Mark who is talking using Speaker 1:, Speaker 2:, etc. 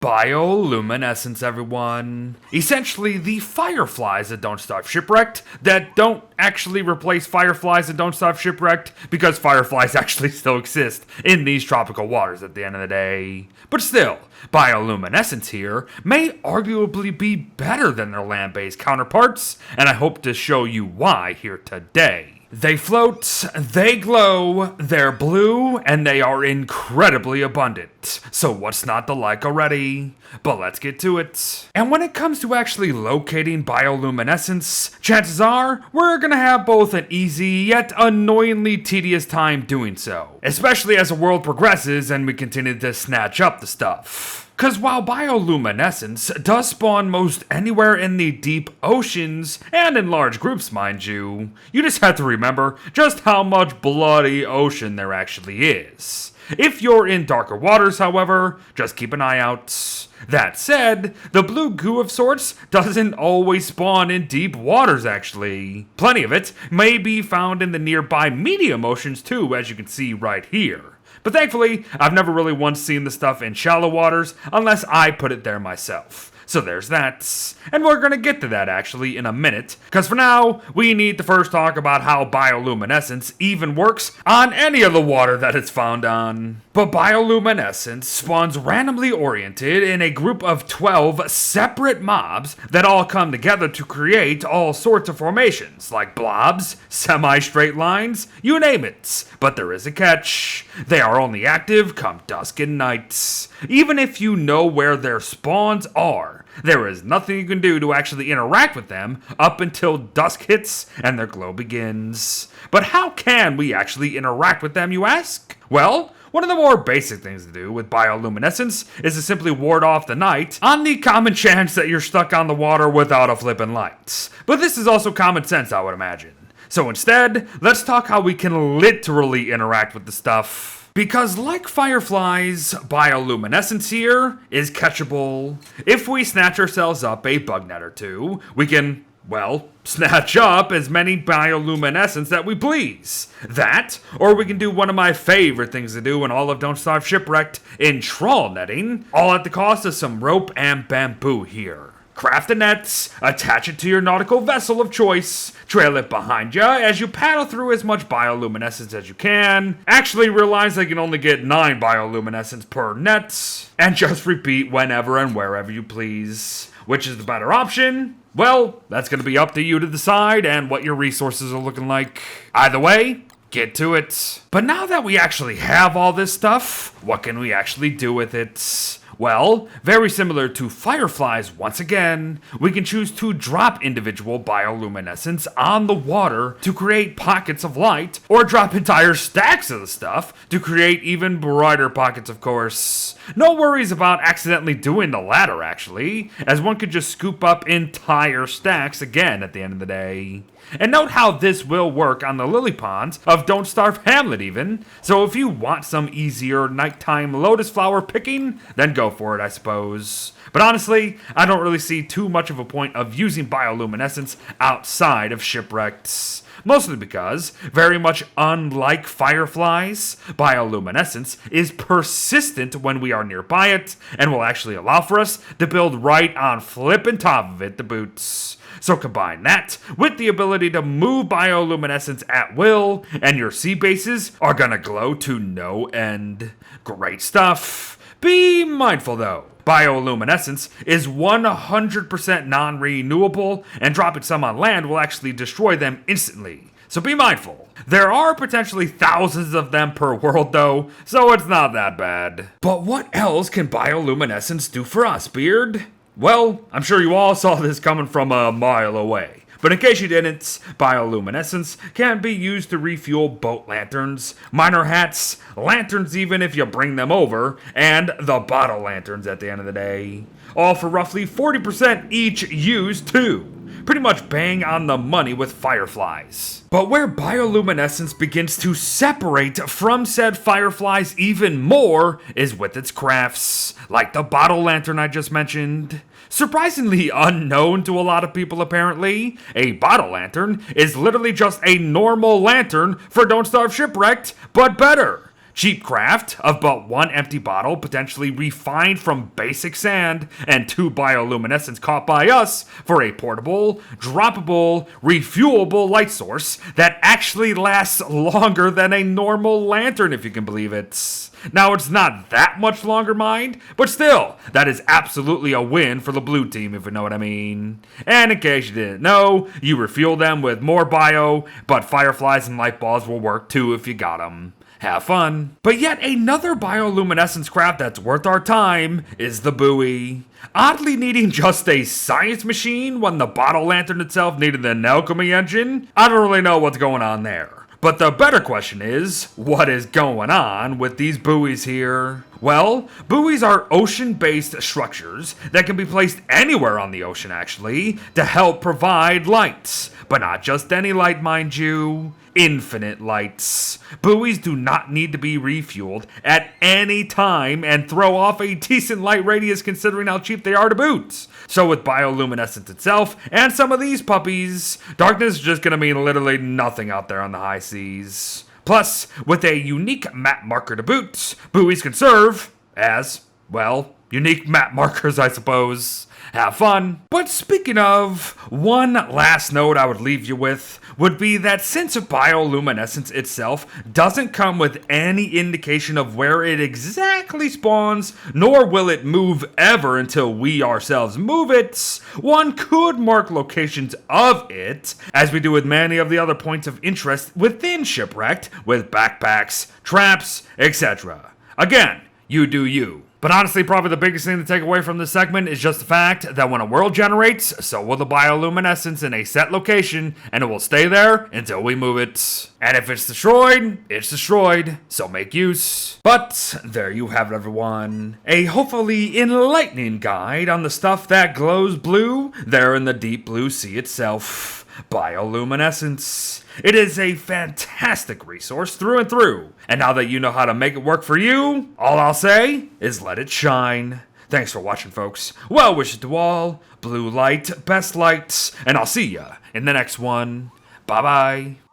Speaker 1: Bioluminescence, everyone. Essentially, the Fireflies that don't stop Shipwrecked, that don't actually replace Fireflies that don't stop Shipwrecked, because Fireflies actually still exist in these tropical waters at the end of the day. But still, Bioluminescence here may arguably be better than their land-based counterparts, and I hope to show you why here today. They float, they glow, they're blue, and they are incredibly abundant. So what's not to like already? But let's get to it. And when it comes to actually locating bioluminescence, chances are we're gonna have both an easy yet annoyingly tedious time doing so. Especially as the world progresses and we continue to snatch up the stuff. Cause while bioluminescence does spawn most anywhere in the deep oceans, and in large groups mind you, you just have to remember just how much bloody ocean there actually is. If you're in darker waters, however, just keep an eye out. That said, the blue goo of sorts doesn't always spawn in deep waters actually. Plenty of it may be found in the nearby medium oceans too, as you can see right here. But thankfully, I've never really once seen the stuff in shallow waters unless I put it there myself. So there's that. And we're gonna get to that actually in a minute, because for now, we need to first talk about how bioluminescence even works on any of the water that it's found on. But bioluminescence spawns randomly oriented in a group of 12 separate mobs that all come together to create all sorts of formations, like blobs, semi-straight lines, you name it. But there is a catch. They are only active come dusk and night. Even if you know where their spawns are, there is nothing you can do to actually interact with them up until dusk hits and their glow begins. But how can we actually interact with them, you ask? Well, one of the more basic things to do with bioluminescence is to simply ward off the night on the common chance that you're stuck on the water without a flippin' light. But this is also common sense, I would imagine. So instead, let's talk how we can literally interact with the stuff. Because like Fireflies, bioluminescence here is catchable. If we snatch ourselves up a bug net or two, we can, well, snatch up as many bioluminescence that we please. That, or we can do one of my favorite things to do in all of Don't Starve Shipwrecked in trawl netting, all at the cost of some rope and bamboo here. Craft the nets, attach it to your nautical vessel of choice, trail it behind you as you paddle through as much bioluminescence as you can, actually realize they can only get 9 bioluminescence per net, and just repeat whenever and wherever you please. Which is the better option? Well, that's going to be up to you to decide and what your resources are looking like. Either way, get to it. But now that we actually have all this stuff, what can we actually do with it? Well, very similar to Fireflies once again, we can choose to drop individual bioluminescence on the water to create pockets of light, or drop entire stacks of the stuff to create even brighter pockets, of course. No worries about accidentally doing the latter actually, as one could just scoop up entire stacks again at the end of the day. And note how this will work on the lily ponds of Don't Starve Hamlet even, so if you want some easier nighttime lotus flower picking, then go for it I suppose. But honestly, I don't really see too much of a point of using bioluminescence outside of Shipwrecked. Mostly because, very much unlike Fireflies, bioluminescence is persistent when we are nearby it, and will actually allow for us to build right on flippin' top of it to boots. So combine that with the ability to move bioluminescence at will, and your sea bases are gonna glow to no end. Great stuff. Be mindful though. Bioluminescence is 100% non-renewable, and dropping some on land will actually destroy them instantly. So be mindful. There are potentially thousands of them per world though, so it's not that bad. But what else can bioluminescence do for us, Beard? Well, I'm sure you all saw this coming from a mile away. But in case you didn't, bioluminescence can be used to refuel boat lanterns, miner hats, lanterns even if you bring them over, and the bottle lanterns at the end of the day. All for roughly 40% each used too. Pretty much bang on the money with Fireflies. But where bioluminescence begins to separate from said Fireflies even more is with its crafts, like the bottle lantern I just mentioned. Surprisingly unknown to a lot of people apparently, a bottle lantern is literally just a normal lantern for Don't Starve Shipwrecked, but better. cheap craft of but one empty bottle, potentially refined from basic sand, and 2 bioluminescence caught by us for a portable, droppable, refuelable light source that actually lasts longer than a normal lantern, if you can believe it. Now, it's not that much longer, mind, but still, that is absolutely a win for the blue team, if you know what I mean. And in case you didn't know, you refuel them with more bio, but fireflies and light balls will work too if you got them. Have fun. But yet another bioluminescence craft that's worth our time is the buoy. Oddly needing just a science machine when the bottle lantern itself needed an alchemy engine, I don't really know what's going on there. But the better question is, what is going on with these buoys here? Well, buoys are ocean-based structures that can be placed anywhere on the ocean, actually, to help provide lights. But not just any light, mind you. Infinite lights. Buoys do not need to be refueled at any time and throw off a decent light radius considering how cheap they are to boot. So with bioluminescence itself and some of these puppies, darkness is just going to mean literally nothing out there on the high seas. Plus, with a unique map marker to boot, buoys can serve as, well, unique map markers, I suppose. Have fun. But speaking of, one last note I would leave you with would be that since bioluminescence itself doesn't come with any indication of where it exactly spawns, nor will it move ever until we ourselves move it, one could mark locations of it, as we do with many of the other points of interest within Shipwrecked, with backpacks, traps, etc. Again, you do you. But honestly, probably the biggest thing to take away from this segment is just the fact that when a world generates, so will the bioluminescence in a set location, and it will stay there until we move it. And if it's destroyed, so make use. But there you have it, everyone. A hopefully enlightening guide on the stuff that glows blue there in the deep blue sea itself. Bioluminescence. It is a fantastic resource through and through. And now that you know how to make it work for you, all I'll say is let it shine. Thanks for watching, folks. Well wishes to all. Blue light, best lights, and I'll see ya in the next one. Bye-bye.